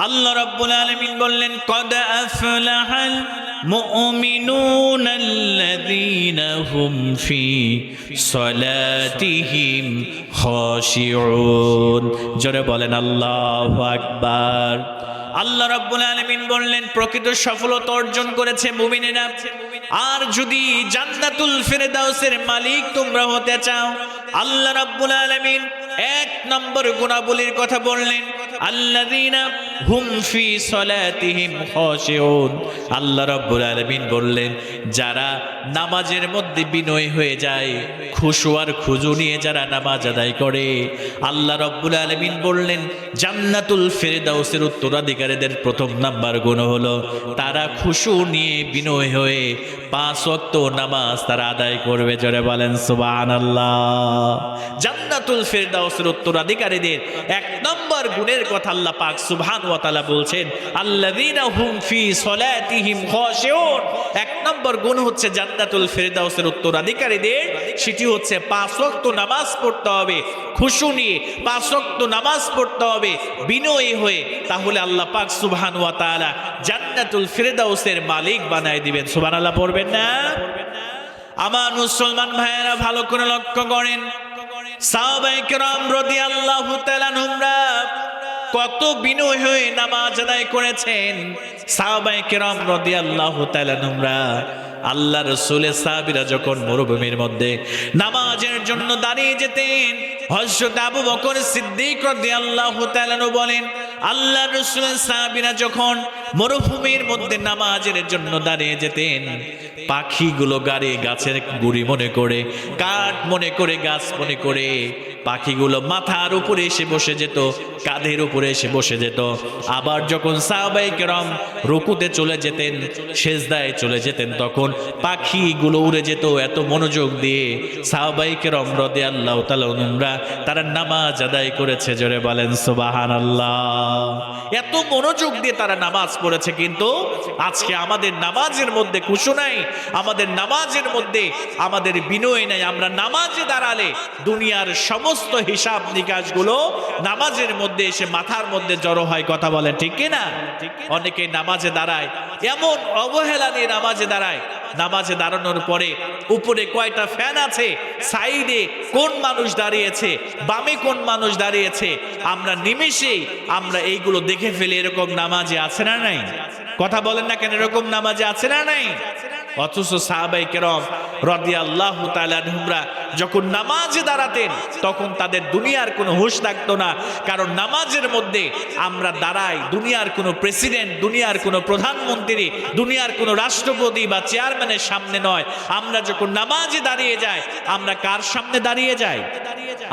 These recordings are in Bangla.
আল্লাহ রাব্বুল আলামিন বললেন, কদ আফলাহাল মুমিনুনাল্লাযীনা হুম ফি সলাতিহিম খাশিউন। জোরে বলেন আল্লাহু আকবার। আল্লাহ রাব্বুল আলামিন বললেন, প্রকৃত সফলতা অর্জন করেছে মুমিনেরা। আর যদি জান্নাতুল ফেরদাউসের মালিক তোমরা হতে চাও, আল্লাহ রাব্বুল আলামিন এক নম্বর গুণাবলীর কথা বললেন, আল্লাযীনা হুম ফি সলাতিহিম খাশিউন। আল্লাহ রাব্বুল আলামিন বললেন, যারা নামাজের মধ্যে বিনয় হয়ে যায়, খুশু আর খুজু নিয়ে যারা নামাজ আদায় করে, আল্লাহ রাব্বুল আলামিন বললেন জান্নাতুল ফেরদাউসের উত্তরাধিকারীদের প্রথম নাম্বার গুণ হলো তারা খুশু নিয়ে বিনয় হয়ে 5 ওয়াক্ত নামাজ তারা আদায় করবে। জোরে বলেন সুবহানাল্লাহ। জান্নাতুল ফেরদাউসের উত্তরাধিকারীদের এক নম্বর গুণের কথা আল্লাহ পাক সুবহানাহু ওয়া তাআলা বলছেন, আল্লাযীনা হুম ফি সলাতিহিম খাশিউন। এক নম্বর গুণ হচ্ছে জান্নাতুল ফেরদাউসের উত্তরাধিকারীদের, সেটি হচ্ছে 5 ওয়াক্ত নামাজ পড়তে হবে খুশু নিয়ে, 5 ওয়াক্ত নামাজ পড়তে হবে বিনয়ী হয়ে। তাহলে আল্লাহ পাক সুবহানাহু ওয়া তাআলা জান্নাতুল ফেরদাউসের মালিক বানায় দিবেন। সুবহানাল্লাহ পড়বেন না? আমার মুসলমান ভাইয়েরা ভালো করে লক্ষ্য করেন, সাহাবায়ে কেরাম রাদিয়াল্লাহু তাআলা আনহুমরা কত বিনয় হয়ে নামাজ আদায় করেছেন। সাহাবায়ে কেরাম রাদিয়াল্লাহু তাআলা আনহুমরা আল্লাহ রাসূলের সাহাবীরা যখন মরুভূমির মধ্যে নামাজের জন্য দাঁড়িয়ে যেতেন, হযরত আবু বকর সিদ্দিক রাদিয়াল্লাহু তাআলা আনহু বলেন, আল্লাহ রাসূলের সাহাবীরা যখন মরুভূমির মধ্যে নামাজের জন্য দাঁড়িয়ে যেতেন, পাখিগুলো গাড়ি গাছের গুড়ি মনে করে, কাঠ মনে করে, গাছ মনে করে পাখিগুলো মাথার উপরে এসে বসে যেত, কাঁধের উপরে এসে বসে যেত। আবার যখন সাহাবায়ে কেরাম রুকুতে চলে যেতেন, সেজদায় চলে যেতেন, তখন পাখিগুলো উড়ে যেত। এত মনোযোগ দিয়ে সাহাবায়ে কেরাম রাদিয়াল্লাহু তাআলা আনহুমরা তারা নামাজ আদায় করেছে। জোরে বলেন সুবহানাল্লাহ। এত মনোযোগ দিয়ে তারা নামাজ পড়েছে। কিন্তু আজকে আমাদের নামাজের মধ্যে খুশু নাই, আমাদের নামাজের মধ্যে আমাদের বিনয় নাই। আমরা নামাজে দাঁড়ালে দুনিয়ার সমস্ত হিসাব নিকাশগুলো নামাজের মধ্যে এসে মাথার মধ্যে জড়ো হয়। কথা বলেন ঠিক কিনা? অনেকে নামাজে দাঁড়ায়, এমন অবহেলা নিয়ে নামাজে দাঁড়ায়, নামাজে দাঁড়ানোর পরে উপরে কয়টা ফ্যান আছে, সাইডে কোন মানুষ দাঁড়িয়েছে, বামে কোন মানুষ দাঁড়িয়েছে, আমরা নিমেষেই আমরা এইগুলো দেখে ফেলি। এরকম নামাজে আছে না নাই? কথা বলেন না কেন? এরকম নামাজে আছে না নাই? অথচ সাহাবায়ে কেরাম রাদিয়াল্লাহু তাআলা আনহুমরা যখন নামাজে দাঁড়াতেন তখন তাদের দুনিয়ার কোনো হুঁশ থাকতো না। কারণ নামাজের মধ্যে আমরা দাঁড়াই দুনিয়ার কোনো প্রেসিডেন্ট, দুনিয়ার কোনো প্রধানমন্ত্রী, দুনিয়ার কোনো রাষ্ট্রপতি বা চেয়ারম্যানের সামনে নয়। আমরা যখন নামাজে দাঁড়িয়ে যাই, আমরা কার সামনে দাঁড়িয়ে যাই?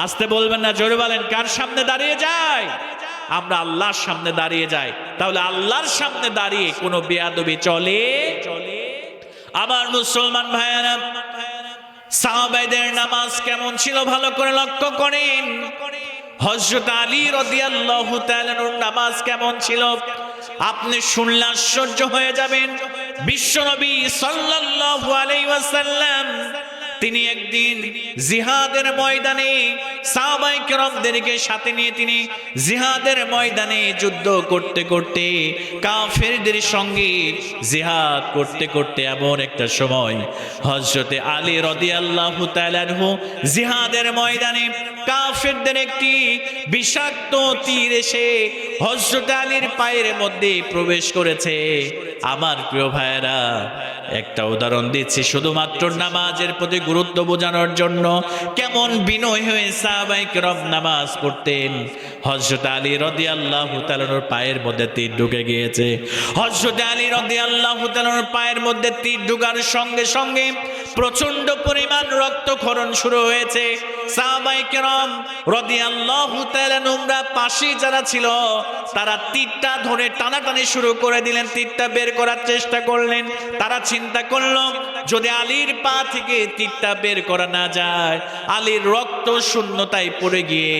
আসতে বলবেন না, জোরে বলেন, কার সামনে দাঁড়িয়ে যাই? আমরা আল্লাহর সামনে দাঁড়িয়ে যাই। তাহলে আল্লাহর সামনে দাঁড়িয়ে কোনো বেয়াদবি চলে? আমার মুসলমান ভাইয়েরা, সাহাবাদের নামাজ কেমন ছিল ভালো করে লক্ষ্য করেন। হযরত আলী রাদিয়াল্লাহু তাআলা আনহুর নামাজ কেমন ছিল আপনি শুনলে আশ্চর্য হয়ে যাবেন। বিশ্বনবী সাল্লাল্লাহু আলাইহি ওয়াসাল্লাম তিনি একদিন জিহাদের ময়দানে সাহাবায়ে কেরামদেরকে সাথে নিয়ে তিনি জিহাদের ময়দানে যুদ্ধ করতে করতে, কাফেরদের সঙ্গে জিহাদ করতে করতে এমন একটা সময় হযরতে আলী রাদিয়াল্লাহু তাআলা আনহু জিহাদের ময়দানে কাফেরদের একটি বিষাক্ত তীর এসে হযরতে আলীর পায়ের মধ্যে প্রবেশ করেছে। আমার প্রিয় ভাইয়েরা, একটা উদাহরণ দিচ্ছি শুধুমাত্র নামাজের প্রতি গুরুত্ব বোঝানোর জন্য। কেমন বিনয় হয়ে সাহাবায়ে কেরাম নামাজ পড়তেন। হযরত আলী রাদিয়াল্লাহু তাআলার পায়ের মধ্যে তীর ঢুকে গিয়েছে। হযরত আলী রাদিয়াল্লাহু তাআলার পায়ের মধ্যে তীর ঢোকার সঙ্গে সঙ্গে প্রচন্ড পরিমাণ রক্তক্ষরণ শুরু হয়েছে। সাহাবায়ে কেরাম রাদিয়াল্লাহু তাআলা আনহুমরা পাশে যারা ছিল তারা তীরটা ধরে টানাটানি শুরু করে দিলেন, তীরটা বের করার চেষ্টা করলেন। তারা চিন্তা করলো যদি আলীর পা থেকে তীরটা বের করা না যায়, আলীর রক্ত শূন্যতায় পড়ে গিয়ে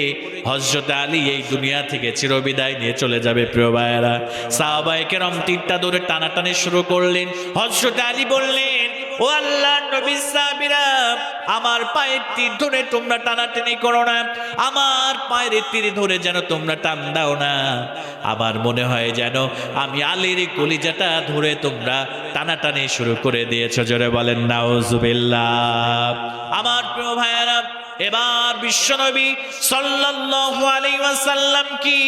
হযরত আলী এই দুনিয়া থেকে চিরবিদায় নিয়ে চলে যাবে। প্রিয় ভাইয়েরা, সাহাবায়ে কেরাম তীরটা ধরে টানাটানি শুরু করলেন। হযরত আলী বললেন, ও আল্লাহর নবী সাহাবীরা আমার পায়ের তীর ধরে তোমরা টানাটানি করো না, আমার পায়ের তীর ধরে যেন তোমরা টান দাও না। আমার মনে হয় যেন আমি আলীর কলিজাটা ধরে তোমরা টানাটানি শুরু করে দিয়েছো। জোরে বলেন নাউজুবিল্লাহ। আমার প্রিয় ভাইয়েরা, এবার বিশ্বনবী সাল্লাল্লাহু আলাইহি ওয়াসাল্লাম কি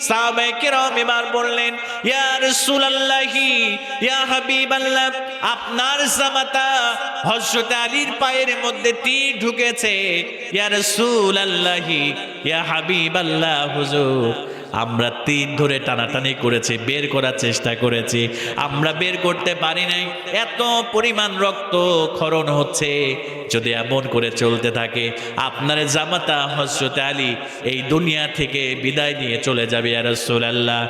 সাহাবায়ে কেরাম এবার বললেন, ইয়া রাসূলুল্লাহি ইয়া হাবিবাল্লাহ, আপনার জামাতা হযরত আলীর পায়ের মধ্যে তীর ঢুকেছে। ইয়া রাসূলুল্লাহি ইয়া হাবিবাল্লাহ, হুজুর আমরা তীর ধরে টানাটানি করেছি, বের করার চেষ্টা করেছি, আমরা বের করতে পারি নাই, এত পরিমাণ রক্ত ক্ষরণ হচ্ছে। যদি এমন করে চলতে থাকে আপনার জামাতা হযরত আলী এই দুনিয়া থেকে বিদায় নিয়ে চলে যাবে ইয়া রাসূলুল্লাহ।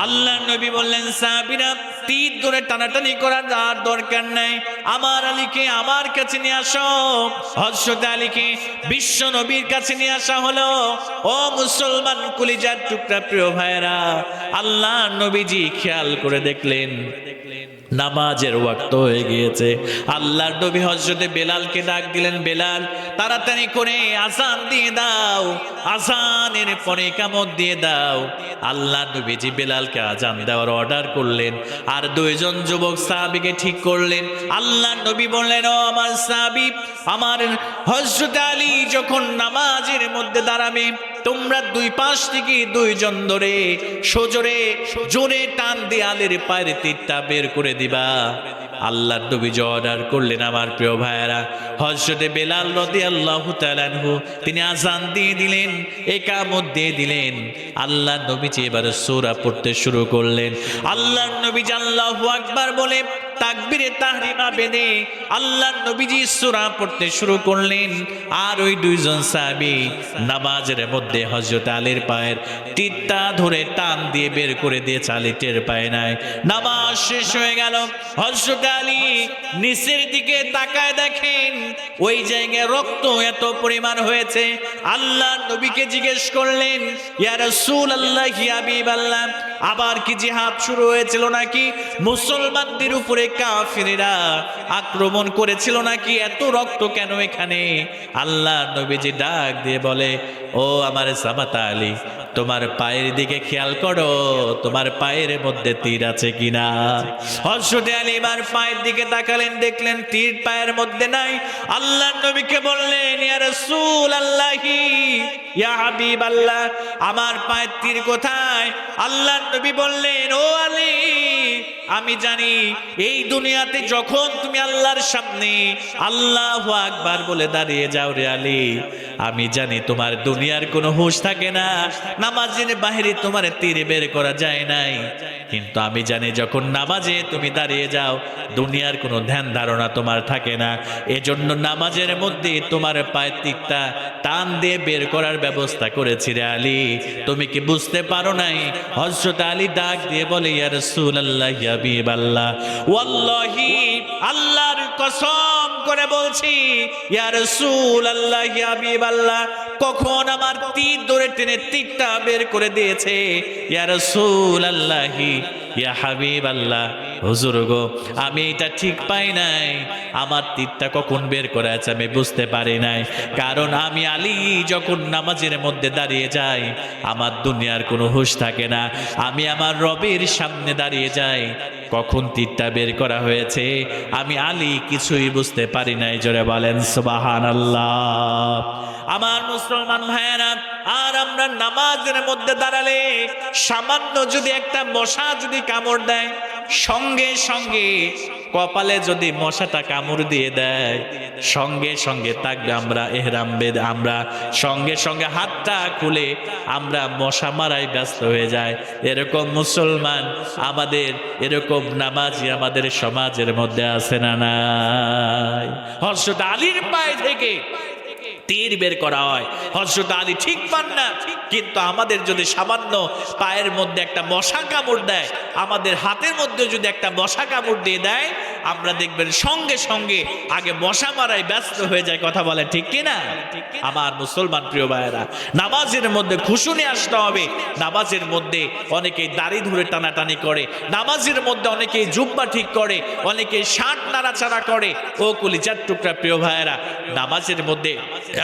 আল্লাহর নবী বললেন, সাহাবীরা তীর ধরে টানাটানি করার আর দরকার নাই, আমার আলীকে আমার কাছে নিয়ে আসো। হযরত আলীকে বিশ্ব নবীর কাছে নিয়ে আসা হলো। ও মুসলমান কলিজার টুকরা প্রিয় ভাইরা, আল্লাহ নবীজি খেয়াল করে দেখলেন নামাজের ওয়াক্ত হয়ে গিয়েছে। আল্লাহর নবী হযরতে বেলালকে ডাক দিলেন, বেলাল তাড়াতাড়ি করে আযান দিয়ে দাও, আযানের পরে ইকামত দিয়ে দাও। আল্লাহর নবীজি বেলালকে আযান দেওয়ার অর্ডার করলেন, আর দুইজন যুবক সাহাবীকে ঠিক করলেন। আল্লাহর নবী বললেন, ও আমার সাহাবী, আমার হযরত আলী যখন নামাজের মধ্যে দাঁড়াবে তোমরা দুই পাশ থেকে দুইজন ধরে সজোরে জোরে টান দিয়ে আলীর পায়ের তীরটা বের করে দিবা। আল্লাহর নবী অর্ডার করলেন। আমার প্রিয় ভাইয়েরা, হযরতে বেলাল রাদিয়াল্লাহু তাআলা আনহু তিনি আযান দিয়ে দিলেন, ইকামত দিয়ে দিলেন। আল্লাহর নবীজি এবার সূরা পড়তে শুরু করলেন। আল্লাহর নবীজি আল্লাহু আকবার বলে তাকবীরে তাহরিমা বেঁধে আল্লাহর নবীজি সূরা পড়তে শুরু করলেন। আর ওই দুইজন সাহাবী নামাজের মধ্যে হযরত আলীর পায়ের তীরটা ধরে টান দিয়ে বের করে দিয়ে আলী টের পায় নাই। নামাজ শেষ হয়ে গেল। হযরত আলী নিচের দিকে তাকায় দেখেন ওই জায়গায় রক্ত এত পরিমাণ হয়েছে। আল্লাহর নবীকে জিজ্ঞেস করলেন, ইয়া রাসূলুল্লাহ ইয়া হাবিবাল্লাহ, আবার কি জিহাদ শুরু হয়েছিল নাকি? মুসলমানদের উপরে কাফিররা আক্রমণ করেছিল নাকি? এত রক্ত কেন এখানে? আল্লাহর নবীজি ডাক দিয়ে বলে, ও আমার জামাতা আলী, তোমার পায়ের দিকে খেয়াল করো, তোমার পায়ের মধ্যে তীর আছে কিনা। হযরত আলী এবার পায়ের দিকে তাকালেন, দেখলেন তীর পায়ের মধ্যে নাই। আল্লাহর নবীকে বললেন, ইয়া রাসূলুল্লাহি ইয়া হাবিবাল্লাহ, আমার পায়ের তীর কোথায়? আল্লাহর নবী বললেন, ও আলী, আমি জানি এই দুনিয়াতে যখন তুমি আল্লাহর সামনে আল্লাহু আকবার বলে দাঁড়িয়ে যাও রে আলী, আমি জানি তোমার দুনিয়ার কোনো হুঁশ থাকে না, নামাজের বাইরে তোমার তীর বের করা যায় নাই। কিন্তু আমি জানি যখন নামাজে তুমি দাঁড়িয়ে যাও দুনিয়ার কোনো ধ্যান ধারণা তোমার থাকে না, এজন্য নামাজের মধ্যে তোমার পায়ের তীরটা টান দিয়ে বের করার ব্যবস্থা করেছি রে আলী, তুমি কি বুঝতে পারো নাই? হযরত আলী ডাক দিয়ে বলে, ইয়া রাসূলুল্লাহ ইয়া হাবিবাল্লাহ, ওয়াল্লাহি আল্লাহর কসম করে বলছি, ইয়া রাসূলুল্লাহ ইয়া হাবিবাল্লাহ, কখন আমার তীর ধরে টেনে তীরটা বের করে দিয়েছে। ইয়া রাসূলুল্লাহি ইয়া হাবিবাল্লাহ, হুজুর গো, আমি এটা ঠিক পাই নাই, আমার তীরটা কখন বের করে আছে আমি বুঝতে পারি নাই। কারণ আমি আলী যখন নামাজের মধ্যে দাঁড়িয়ে যাই আমার দুনিয়ার কোনো হুঁশ থাকে না, আমি আমার রবের সামনে দাঁড়িয়ে যাই, কখন তীরটা বের করা হয়েছে আমি আলী কিছুই বুঝতে পারি নাই। জোরে বলেন সুবহানাল্লাহ। আমার মুসলমান ভাইয়েরা, আর আমরা নামাজের মধ্যে দাঁড়ালে সামান্য যদি একটা মশা যদি কামড় দেয়, সঙ্গে সঙ্গে কপালে যদি মশাটা কামড় দিয়ে দেয়, সঙ্গে সঙ্গে তাকবে আমরা ইহরাম বেঁধে আমরা সঙ্গে সঙ্গে হাতটা খুলে আমরা মশা মারাই ব্যস্ত হয়ে যায়। এরকম মুসলমান আমাদের, এরকম নামাজি আমাদের সমাজের মধ্যে আছে না নাই? হযরত আলীর পায়ে থেকে তীর বের করা হয়, হযরত আলী ঠিক পান না, কিন্তু আমাদের যদি সামান্য পায়ের মধ্যে একটা মশা কামড় দেয়, আমাদের হাতের মধ্যে যদি একটা মশা কামড় দিয়ে দেয়, আমরা দেখবেন সঙ্গে সঙ্গে আগে মশা মারাই ব্যস্ত হয়ে যায়। কথা বলে ঠিক কিনা? আমার মুসলমান প্রিয় ভাইয়েরা, নামাজের মধ্যে খুশুনি আসতে হবে। নামাজের মধ্যে অনেকেই দাড়ি ধরে টানাটানি করে, নামাজের মধ্যে অনেকেই জুব্বা ঠিক করে, অনেকেই শার্ট নাড়াচাড়া করে। ও কলিজার টুকরা প্রিয় ভাইয়েরা, নামাজের মধ্যে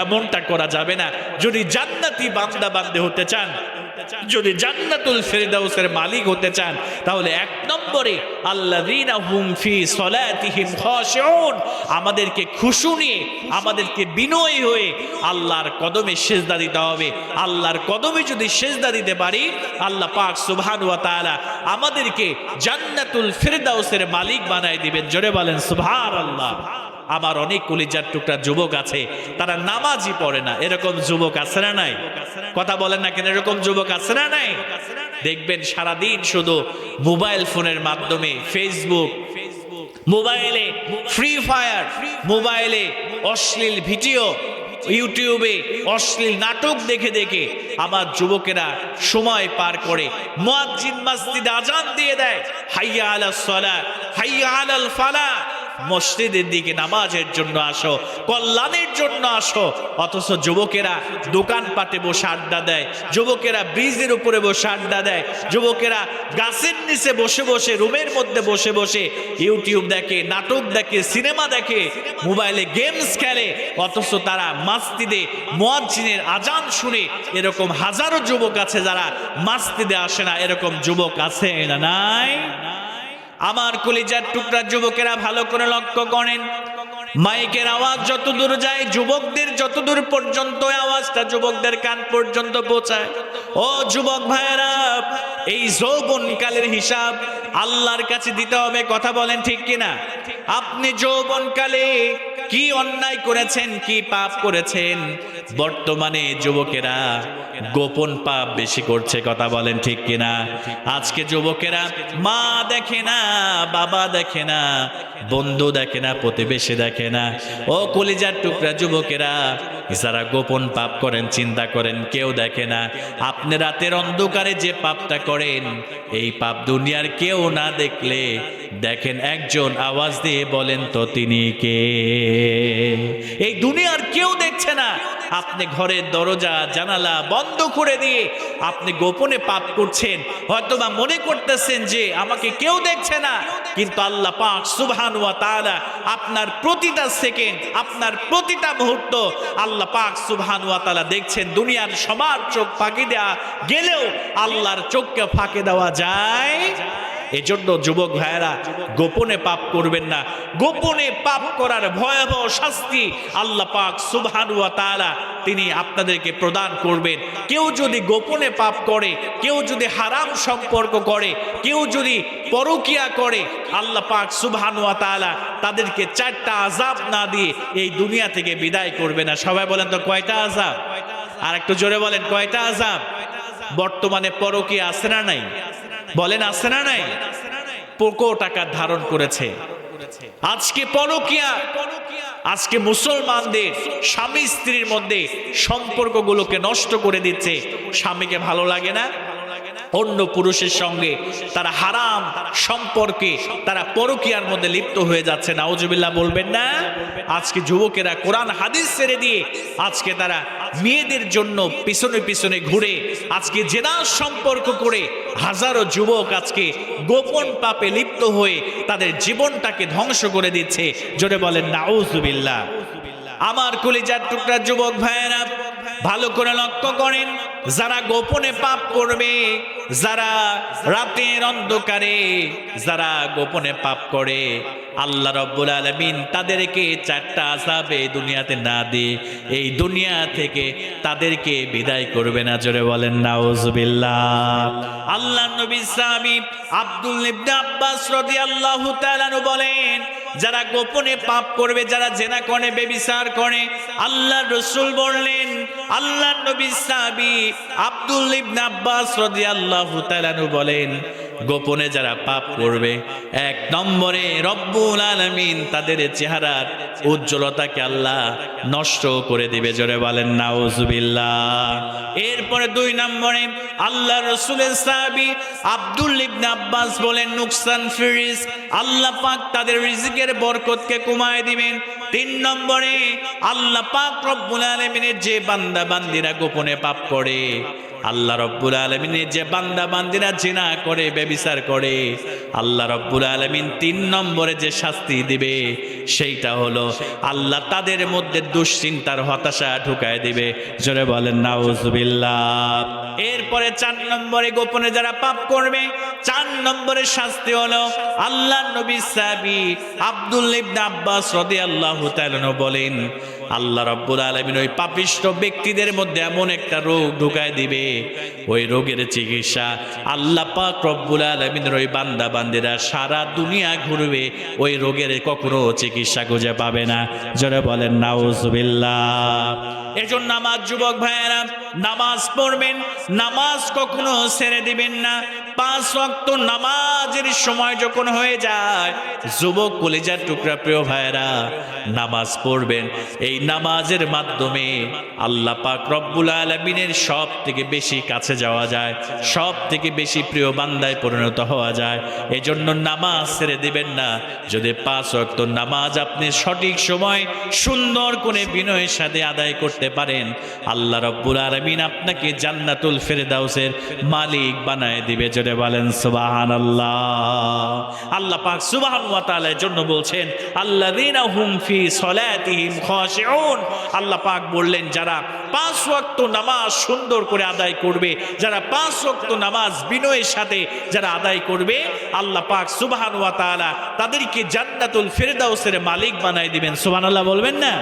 এমনটা করা যাবে না। যদি জান্নাতি বান্দা বান্দে হতে চান, যদি জান্নাতুল ফেরদাউসের মালিক হতে চান, তাহলে এক নম্বরে আল্লাযীনা হুম ফি সলাতিহিম খাশিউন, আমাদেরকে খুশু নিয়ে, আমাদেরকে বিনয়ী হয়ে আল্লাহর কদমে সিজদা দিতে হবে। আল্লাহর কদমে যদি সিজদা দিতে পারি, আল্লাহ পাক সুবহানাহু ওয়া তাআলা আমাদেরকে জান্নাতুল ফেরদাউসের মালিক বানায় দিবেন। জোরে বলেন সুবহানাল্লাহ। আমার অনেক কলিজার টুকরা যুবক আছে, তারা নামাজই পড়ে না। এরকম যুবক আছে না নাই? কথা বলেন না কেন? এরকম যুবক আছে না নাই? দেখবেন সারাদিন শুধু মোবাইল ফোনের মাধ্যমে, ফেসবুক, মোবাইলে ফ্রি ফায়ার, মোবাইলে অশ্লীল ভিডিও, ইউটিউবে অশ্লীল নাটক দেখে দেখে আমার যুবকেরা সময় পার করে। মুয়াজ্জিন মসজিদে আজান দিয়ে দেয়, হাইয়া আলাস সালাত, হাইয়া আলাল ফালাহ, মসজিদের দিকে নামাজের জন্য আসো, কল্যাণের জন্য আসো। অথচ যুবকেরা দোকানপাটে বসে আড্ডা দেয়, যুবকেরা ব্রিজের উপরে বসে আড্ডা দেয়, যুবকেরা গাছের নিচে বসে বসে, রুমের মধ্যে বসে বসে ইউটিউব দেখে, নাটক দেখে, সিনেমা দেখে, মোবাইলে গেমস খেলে। অথচ তারা মসজিদে মুয়াজ্জিনের আজান শুনে, এরকম হাজারো যুবক আছে যারা মসজিদে আসে না। এরকম যুবক আছে না নাই? আমার কলিজার টুকরা যুবকেরা ভালো করে লক্ষ্য করেন, মাইকের আওয়াজ যত দূর যায়, যুবকদের যত দূর পর্যন্ত আওয়াজটা যুবকদের কান পর্যন্ত পৌঁছায়। ও যুবক ভাইয়েরা, এই যৌবনকালের হিসাব আল্লাহর কাছে দিতে হবে। কথা বলেন ঠিক কিনা? আপনি যৌবনকালে কি অন্যায় করেছেন, কি পাপ করেছেন? বর্তমানে যুবকেরা গোপন পাপ বেশি করছে। কথা বলেন ঠিক কিনা? আজকে যুবকেরা মা দেখে না, বাবা দেখে না, বন্ধু দেখে না, প্রতিবেশী দেখে না। ও কলিজার টুকরা যুবকেরা, যারা গোপন পাপ করেন, চিন্তা করেন কেউ দেখে না। আপনি রাতের অন্ধকারে যে পাপটা করেন, এই পাপ দুনিয়ার কেউ না দেখলে, দেখেন একজন আওয়াজ দিয়ে বলেন তো তিনি কে? এই দুনিয়ার কেউ দেখছে না। আপনি ঘরের দরজা জানালা বন্ধ করে দিয়ে আপনি গোপনে পাপ করছেন। হয়তোবা মনে করতেছেন যে আমাকে কেউ দেখছে না, কিন্তু আল্লাহ পাক সুবহানাহু ওয়া তাআলা আপনার প্রতিটা সেকেন্ড, আপনার প্রতিটা মুহূর্ত আল্লাহ পাক সুবহানাহু ওয়া তাআলা দেখছেন। দুনিয়ার সবার চোখ ফাঁকি দেওয়া গেলেও আল্লাহর চোখকে ফাঁকি দেওয়া যায়। এজন্য যুবক ভাইয়েরা, গোপনে পাপ করবেন না। গোপনে পাপ করার ভয়াবহ শাস্তি আল্লাহ পাক সুবহানাহু ওয়া তাআলা তিনি আপনাদেরকে প্রদান করবেন। কেউ যদি গোপনে পাপ করে, কেউ যদি হারাম সম্পর্ক করে, কেউ যদি পরকিয়া করে, আল্লাহ পাক সুবহানাহু ওয়া তাআলা তাদেরকে 4টা আযাব না দিয়ে এই দুনিয়া থেকে বিদায় করবে না। সবাই বলেন তো কয়টা আযাব? আর একটু জোরে বলেন, কয়টা আযাব? বর্তমানে পরকিয়া আছে না নাই? বলেন আছে না নাই? পোকো টাকা ধারণ করেছে। আজকে পরকিয়া, আজকে মুসলমানদের স্বামী স্ত্রীর মধ্যে সম্পর্কগুলোকে নষ্ট করে দিচ্ছে। স্বামীকে ভালো লাগে না, অন্য পুরুষের সঙ্গে তারা হারাম সম্পর্কে, তারা পরকিয়ার মধ্যে লিপ্ত হয়ে যাচ্ছে। নাউজুবিল্লাহ বলবেন না? আজকে যুবকেরা কোরআন হাদিস ছেড়ে দিয়ে আজকে তারা মেয়েদের জন্য পিছনে পিছনে ঘুরে আজকে জেনার সম্পর্ক করে হাজারো যুবক আজকে গোপন পাপে লিপ্ত হয়ে তাদের জীবনটাকে ধ্বংস করে দিচ্ছে। জোরে বলেন নাউজুবিল্লাহ। আমার কলিজার টুকরা যুবক ভাইয়েরা, ভালো করে লক্ষ্য করেন, যারা গোপনে পাপ করবে, যারা রাতের অন্ধকারে যারা গোপনে পাপ করে, আল্লাহ রাব্বুল আলামিন তাদেরকে 4টা আযাবে দুনিয়াতে না দিয়ে এই দুনিয়া থেকে তাদেরকে বিদায় করবে না। জোরে বলেন নাউজুবিল্লাহ। আল্লাহর নবী সাহাবী আব্দুল ইবনে আব্বাস রাদিয়াল্লাহু তাআলা বলেন, যারা গোপনে পাপ করবে, যারা জেনা করে, ব্যভিচার করে, আল্লাহর রাসূল বললেন, আল্লাহর নবী সাহাবী আব্দুল ইবনে আব্বাস রাদিয়াল্লাহু তাআলা বলেন, গোপনে যারা পাপ করবে, 1 নম্বরে রব্বুল আলামিন তাদের চেহারার উজ্জ্বলতাকে আল্লাহ নষ্ট করে দিবে। জোরে বলেন নাউজুবিল্লাহ। এরপরে 2 নম্বরে আল্লাহ রাসূলের সাহাবী আব্দুল ইবনে আব্বাস বলেন, নুকসান ফিরিস, আল্লাহ পাক তাদের রিজিকের বরকতকে কমায় দিবেন। 3 নম্বরে আল্লাহ পাক রব্বুল আলামিনের যে বান্দা বান্দিরা গোপনে পাপ করে, আল্লাহ রব্বুল আলামিনের যে বান্দা বান্দিরা জিনা করে, ব্যভিচার করে, আল্লাহ রব্বুল আলামিন 3 নম্বরে যে শাস্তি দিবে সেইটা হলো আল্লাহ তাদের মধ্যে দুশ্চিন্তার হতাশা ঢুকায় দিবে। জোরে বলেন নাউজুবিল্লাহ। এরপরে 4 নম্বরে গোপনে যারা পাপ করবে, 4 নম্বরের শাস্তি হলো আল্লাহ নবী সাহাবী আব্দুল ইবনে আব্বাস রাদিয়াল্লাহু তাআলা বলেন, আল্লাহ রাব্বুল আলামিন ওই পাপিষ্ঠ ব্যক্তিদের মধ্যে এমন একটা রোগ ঢুকায় দিবে, ওই রোগের চিকিৎসা আল্লাহ পাক রব্বুল আলামিনের ওই বান্দা বান্দিরা সারা দুনিয়া ঘুরবে, ওই রোগের কখনো চিকিৎসা খুঁজে পাবে না। জোরে বলেন নাউজুবিল্লাহ। এজন্য আমার যুবক ভাইয়েরা, নামাজ পড়বেন, নামাজ কখনো ছেড়ে দিবেন না। 5 ওয়াক্ত নামাজের সময় যখন হয়ে যায়, যুবক কলিজার টুকরা প্রিয় ভাইয়েরা, নামাজ পড়বেন। এই নামাজের মাধ্যমে আল্লাহ পাক রব্বুল আলামিনের সব থেকে বেশি কাছে যাওয়া যায়, সব থেকে বেশি প্রিয় বান্দায় পরিণত হওয়া যায়। এজন্য নামাজ ছেড়ে দিবেন না। যদি 5 ওয়াক্ত নামাজ আপনি সঠিক সময় সুন্দর করে বিনয়ের সাথে আদায় করতে পারেন, আল্লাহ রব্বুল আলামিন আপনাকে জান্নাতুল ফেরদাউসের মালিক বানায় দিবে। জোরে বলেন সুবহানাল্লাহ। আল্লাহ পাক সুবহানাহু ওয়া তাআলার জন্য বলছেন, আল্লাযীনা হুম ফি সলাতিহিম খাশিউন। আল্লাহ পাক বললেন, যারা 5 ওয়াক্ত নামাজ সুন্দর করে আদায় করবে, যারা 5 ওয়াক্ত নামাজ বিনয়ের সাথে যারা আদায় করবে, আল্লাহ পাক সুবহানাহু ওয়া তাআলা তাদেরকে জান্নাতুল ফেরদাউসের মালিক বানায় দিবেন। সুবহানাল্লাহ বলবেন না?